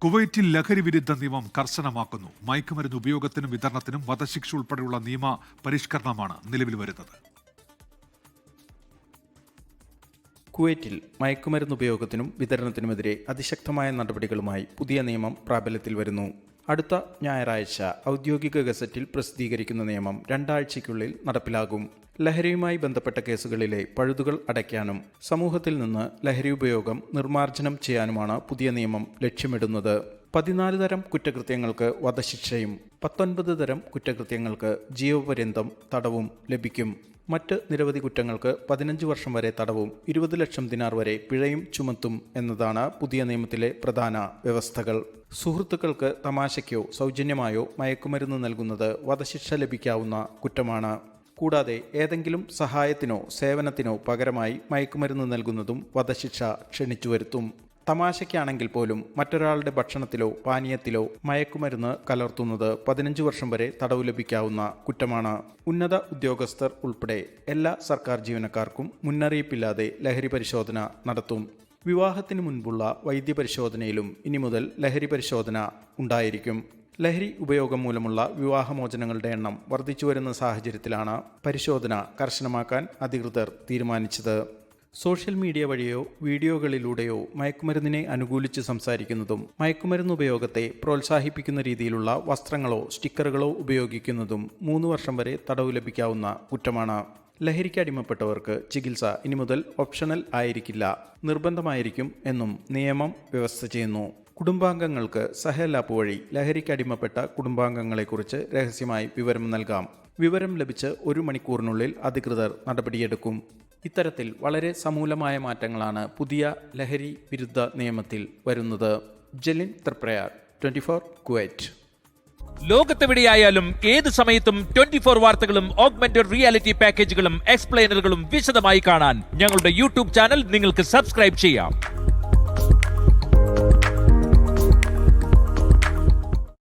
കുവൈറ്റിൽ ലഹരി വിരുദ്ധ നിയമം കർശനമാക്കുന്നു. മയക്കുമരുന്ന് ഉപയോഗത്തിനും വിതരണത്തിനും വധശിക്ഷ ഉൾപ്പെടെയുള്ള നിയമ പരിഷ്കരണമാണ് നിലവിൽ വരുന്നത്. കുവൈറ്റിൽ മയക്കുമരുന്ന് ഉപയോഗത്തിനും വിതരണത്തിനുമെതിരെ അതിശക്തമായ നടപടികളുമായി പുതിയ നിയമം പ്രാബല്യത്തിൽ വരുന്നു. അടുത്ത ഞായറാഴ്ച ഔദ്യോഗിക ഗസറ്റിൽ പ്രസിദ്ധീകരിക്കുന്ന നിയമം 2 ആഴ്ചയ്ക്കുള്ളിൽ നടപ്പിലാകും. ലഹരിയുമായി ബന്ധപ്പെട്ട കേസുകളിലെ പഴുതുകൾ അടയ്ക്കാനും സമൂഹത്തിൽ നിന്ന് ലഹരി ഉപയോഗം നിർമ്മാർജ്ജനം ചെയ്യാനുമാണ് പുതിയ നിയമം ലക്ഷ്യമിടുന്നത്. 14 തരം കുറ്റകൃത്യങ്ങൾക്ക് വധശിക്ഷയും 19 തരം കുറ്റകൃത്യങ്ങൾക്ക് ജീവപര്യന്തം തടവും ലഭിക്കും. മറ്റ് നിരവധി കുറ്റങ്ങൾക്ക് 15 വർഷം വരെ തടവും 20 ലക്ഷം ദിനാർ വരെ പിഴയും ചുമത്തും എന്നതാണ് പുതിയ നിയമത്തിലെ പ്രധാന വ്യവസ്ഥകൾ. സുഹൃത്തുക്കൾക്ക് തമാശയ്ക്കോ സൗജന്യമായോ മയക്കുമരുന്ന് നൽകുന്നത് വധശിക്ഷ ലഭിക്കാവുന്ന കുറ്റമാണ്. കൂടാതെ ഏതെങ്കിലും സഹായത്തിനോ സേവനത്തിനോ പകരമായി മയക്കുമരുന്ന് നൽകുന്നതും വധശിക്ഷ ക്ഷണിച്ചു വരുത്തും. തമാശയ്ക്കാണെങ്കിൽ പോലും മറ്റൊരാളുടെ ഭക്ഷണത്തിലോ പാനീയത്തിലോ മയക്കുമരുന്ന് കലർത്തുന്നത് 15 വർഷം വരെ തടവ് ലഭിക്കാവുന്ന കുറ്റമാണ്. ഉന്നത ഉദ്യോഗസ്ഥർ ഉൾപ്പെടെ എല്ലാ സർക്കാർ ജീവനക്കാർക്കും മുന്നറിയിപ്പില്ലാതെ ലഹരി പരിശോധന നടത്തും. വിവാഹത്തിന് മുൻപുള്ള വൈദ്യപരിശോധനയിലും ഇനി മുതൽ ലഹരി പരിശോധന ഉണ്ടായിരിക്കും. ലഹരി ഉപയോഗം മൂലമുള്ള വിവാഹമോചനങ്ങളുടെ എണ്ണം വർദ്ധിച്ചുവരുന്ന സാഹചര്യത്തിലാണ് പരിശോധന കർശനമാക്കാൻ അധികൃതർ തീരുമാനിച്ചത്. സോഷ്യൽ മീഡിയ വഴിയോ വീഡിയോകളിലൂടെയോ മയക്കുമരുന്നിനെ അനുകൂലിച്ച് സംസാരിക്കുന്നതും മയക്കുമരുന്ന് ഉപയോഗത്തെ പ്രോത്സാഹിപ്പിക്കുന്ന രീതിയിലുള്ള വസ്ത്രങ്ങളോ സ്റ്റിക്കറുകളോ ഉപയോഗിക്കുന്നതും 3 വർഷം വരെ തടവ് ലഭിക്കാവുന്ന കുറ്റമാണ്. ലഹരിക്ക് അടിമപ്പെട്ടവർക്ക് ചികിത്സ ഇനി മുതൽ ഓപ്ഷണൽ ആയിരിക്കില്ല, നിർബന്ധമായിരിക്കും എന്നും നിയമം വ്യവസ്ഥ ചെയ്യുന്നു. കുടുംബാംഗങ്ങൾക്ക് സഹൽ ആപ്പ് വഴി ലഹരിക്ക് അടിമപ്പെട്ട കുടുംബാംഗങ്ങളെക്കുറിച്ച് രഹസ്യമായി വിവരം നൽകാം. വിവരം ലഭിച്ച് 1 മണിക്കൂറിനുള്ളിൽ അധികൃതർ നടപടിയെടുക്കും. ഇത്തരത്തിൽ വളരെ സമൂലമായ മാറ്റങ്ങളാണ് പുതിയ ലഹരി വിരുദ്ധ നിയമത്തിൽ വരുന്നത്. ജലിൻ ത്രിപ്രയാർ, 24 കുവൈറ്റ്. ലോകത്തെവിടെയായാലും ഏത് സമയത്തും 24 വാർത്തകളും ഓഗ്മെന്റഡ് റിയാലിറ്റി പാക്കേജുകളും എക്സ്പ്ലെയിനറുകളും വിശദമായി കാണാൻ ഞങ്ങളുടെ യൂട്യൂബ് ചാനൽ നിങ്ങൾക്ക് സബ്സ്ക്രൈബ് ചെയ്യാം.